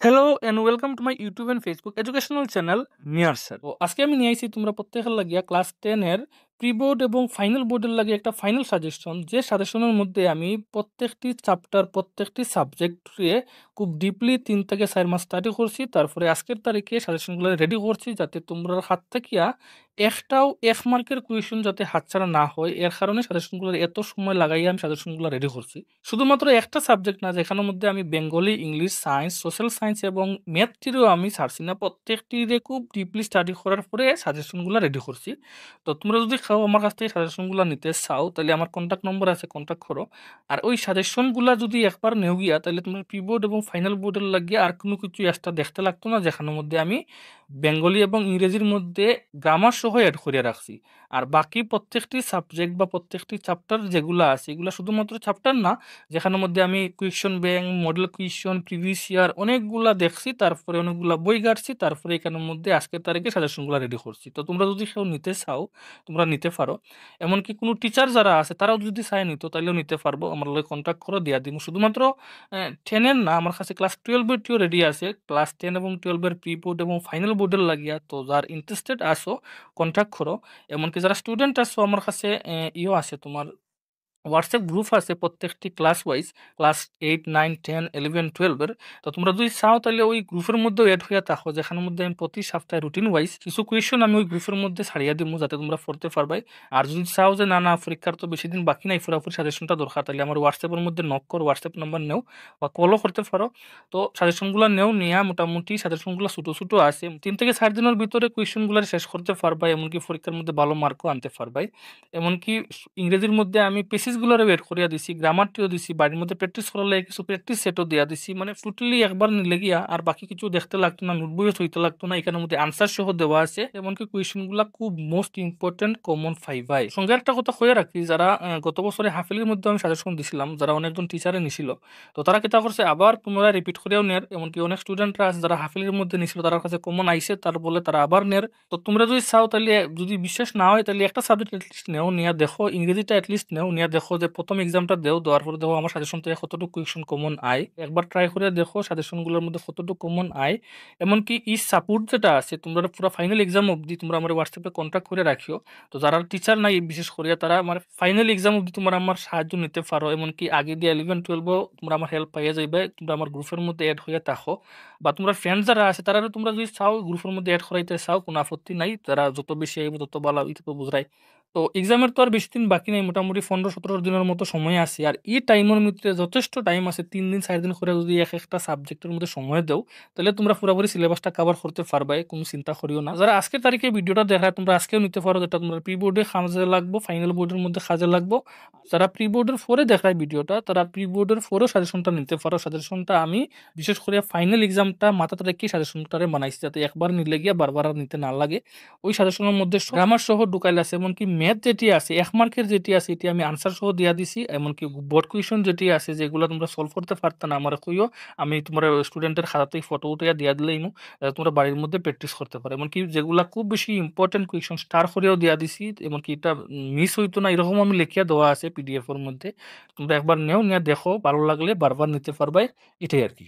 Hello and welcome to my YouTube and Facebook educational channel নিয়ার sir. তো আজকে আমি নিয়ে আইছি তোমরা প্রত্যেকের লাগিয়া ক্লাস 10 এর প্রি বোর্ড এবং ফাইনাল বোর্ডের লাগে একটা ফাইনাল সাজেশন, যে সাজেশনের মধ্যে আমি প্রত্যেকটি চ্যাপ্টার প্রত্যেকটি সাবজেক্টে খুব ডিপলি 3 থেকে 4 মাস স্টাডি করছি। তারপরে আজকের তারিখে সাজেশনগুলো রেডি করছি যাতে তোমরা হাত থাকিয়া একটাও 1 মার্কের কোয়েশন যাতে হাতছাড়া না হয়, এর কারণে সাজেশনগুলো এত সময় লাগাইয়া আমি সাজেশনগুলো রেডি করছি। শুধুমাত্র একটা সাবজেক্ট না, যেখানের মধ্যে আমি Bengali, English, science, social science এবং ম্যাথটিরও আমি ছাড়ছি না, প্রত্যেকটিরে খুব ডিপলি স্টাডি করার পরে সাজেশনগুলো রেডি করছি। তো তোমরা যদি খাও আমার কাছ থেকে সাজেশনগুলো নিতে চাও তাহলে আমার কন্ট্যাক্ট নম্বর আছে, কন্ট্যাক্ট করো। আর ওই সাজেশনগুলো যদি একবার নেও গিয়া তাহলে তোমার প্রি বোর্ড এবং ফাইনাল বোর্ডের লাগিয়ে আর কোনো কিছু এক্সট্রা দেখতে লাগতো না, যেখানের মধ্যে আমি বেঙ্গলি এবং ইংরেজির মধ্যে গ্রামার সহ অ্যাড করে রাখছি। আর বাকি প্রত্যেকটি সাবজেক্ট বা প্রত্যেকটি চ্যাপ্টার যেগুলো আছে এগুলো শুধুমাত্র চ্যাপ্টার না, যেখানের মধ্যে আমি question bank, model question, previous year অনেকগুলা দেখছি, তারপরে অনেকগুলা বই ঘাটছি, তারপরে এখানের মধ্যে আজকের তারিখে সাজেশনগুলো রেডি করছি। তো তোমরা যদি কেউ নিতে চাও তোমরা নিতে পারো। এমনকি কোনো টিচার যারা আছে তারাও যদি চায় নিত তাহলেও নিতে পারবো, আমার লগে কন্ট্যাক্ট করে দিয়া দিব। শুধুমাত্র 10-এর না, আমার কাছে ক্লাস 12-এরটিও রেডি আছে, ক্লাস 10 এবং 12-এর প্রি বোর্ড এবং ফাইনাল বোর্ডের লাগিয়া। তো যার ইন্টারেস্টেড আসো কন্ট্যাক্ট করো। এমনকি যারা স্টুডেন্ট আসো আমার কাছে ইও আছে, তোমার হোয়াটসঅ্যাপ গ্রুপ আছে প্রত্যেকটি ক্লাস ওয়াইজ, ক্লাস 8, 9, 10, 11, 12-এর। তো তোমরা যদি চাও তাহলে ওই গ্রুপের মধ্যে অ্যাড হয়ে থাকো, যেখানের মধ্যে আমি প্রতি সপ্তাহে রুটিন ওয়াইজ কিছু কুয়েশন আমি ওই গ্রুপের মধ্যে ছাড়িয়ে দিব যাতে তোমরা পড়তে পারবাই। আর যদি চাও যে না না পরীক্ষার তো বেশি দিন বাকি নাই, পুরোপুরি সাজেশনটা দরকার, তাহলে আমার হোয়াটসঅ্যাপের মধ্যে নক করো, হোয়াটসঅ্যাপ নাম্বার নেও বা কলও করতে পারো। তো সাজেশনগুলো নেও, নিয়ে মোটামুটি সাজেশনগুলো ছোটো ছোটো আছে, 3 থেকে 4 দিনের ভিতরে কুয়েশনগুলো শেষ করতে পারবাই, এমনকি পরীক্ষার মধ্যে ভালো মার্কও আনতে পারবাই। এমনকি ইংরেজির মধ্যে আমি পেসিসগুলোরে বের করিয়া দিছি, গ্রামারটিও দিছি, বাড়ির মধ্যে প্র্যাকটিস করার লাগে কিছু প্র্যাকটিস সেটও দিয়া দিছি। মানে টোটালি একবার নিলে গিয়া আর বাকি কিছু দেখতে লাগতো না, নোটবইও হইতে লাগতো না, এখানের মধ্যে আনসার সহ দেওয়া আছে। এমনকি কোয়েশনগুলো খুব মোস্ট ইম্পর্টেন্ট কমন 5 সঙ্গে একটা কথা কয়ে রাখি, যারা গত বছরে হাফেলির মধ্যে আমি সাজেশন দিছিলাম, যারা অনেকজন টিচারে নিছিল, তো তারা কিতা করছে আবার পুনরায় রিপিট করেও নেয়। এমনকি অনেক স্টুডেন্টরা আছে যারা হাফেলির মধ্যে নিছিল, তার কাছে কমন আইছে, তার বলে তারা আবার নেয়। তো তোমরা যদি চাও তাহলে, যদি বিশ্বাস না হয় তাহলে একটা সাবজেক্ট অ্যাটলিস্ট নেও, নিয়ে দেখো, ইংরেজিটা অ্যাটলিস্ট নেও, নিয়ে দেখো যে প্রথম এক্সামটা দেওয়ার পরে দেখো আমার সাজেশন থেকে কতটুকু কোয়েশন কমন আয়, একবার ট্রাই করে দেখো সাজেশনগুলোর মধ্যে কতটুকু কমন আয়। এমনকি ই সাপোর্ট যেটা আছে তোমরা পুরো ফাইনাল এক্সাম অবধি তোমরা আমার হোয়াটসঅ্যাপে কন্ট্যাক্ট করে রাখিও। তো যারা টিচার নাই বিশেষ করে তারা আমার ফাইনাল এক্সাম অবধি তোমরা আমার সাহায্য নিতে পারো। এমনকি আগে দিয়ে 11-12 তোমরা আমার হেল্প পাইয়া যাইবে, তোমরা আমার গ্রুপের মধ্যে অ্যাড হয়ে থাকো। বা তোমরা ফ্রেন্ড যারা আছে তারা তোমরা যদি চাও গ্রুপের মধ্যে অ্যাড করাইতে চাও, কোনো আপত্তি নাই, তারা যত বেশি আইব তত ভালো, এটা তো বুঝাই। তো এক্সামের তো আর বেশি দিন বাকি নেই, মোটামুটি 15-17 দিনের মতো সময় আছে। আর এই টাইমের মধ্যে যথেষ্ট টাইম আছে, 3 দিন 4 দিন করে যদি এক একটা সাবজেক্টের মধ্যে সময় দাও তাহলে তোমরা পুরোপুরি সিলেবাসটা কভার করতে পারবে, কোনো চিন্তা করিও না। যারা আজকের তারিখে ভিডিওটা দেখায় তোমরা আজকেও নিতে পারো, যেটা তোমরা প্রি বোর্ডে কাজে লাগবো, ফাইনাল বোর্ডের মধ্যে কাজে লাগবো। যারা প্রি বোর্ডের পরে দেখায় ভিডিওটা তারা প্রি বোর্ডের পরেও সাজেশনটা নিতে পারো। সাজেশনটা আমি বিশেষ করে ফাইনাল এক্সামটা মাথাতে রেখে সাজেশনটারে বানাইছি, যাতে একবার নিলে গিয়ে বারবার আর নিতে না লাগে। ওই সাজেশনের মধ্যে গ্রামার সহ ঢুকাইলে আছে, এমনকি ম্যাথ যেটি আছে 1 মার্কের যেটি আছে এটি আমি আনসার সহ দিয়া দিছি। এমনকি বোর্ড কুয়েশন যেটি আছে যেগুলো তোমরা সলভ করতে পারত না আমার কইও, আমি তোমার স্টুডেন্টের খাতাতেই ফটো উঠে দিয়া দিলেই তোমরা বাড়ির মধ্যে প্র্যাকটিস করতে পারো। এমনকি যেগুলা খুব বেশি ইম্পর্টেন্ট কুয়েশন স্টার করেও দিয়া দিছি, এমনকি এটা মিস হইতো না এরকম আমি লিখিয়া দেওয়া আছে পিডিএফ এর মধ্যে। তোমরা একবার নেও, নিয়ে দেখো, ভালো লাগলে বারবার নিতে পারবে, এটাই আর কি।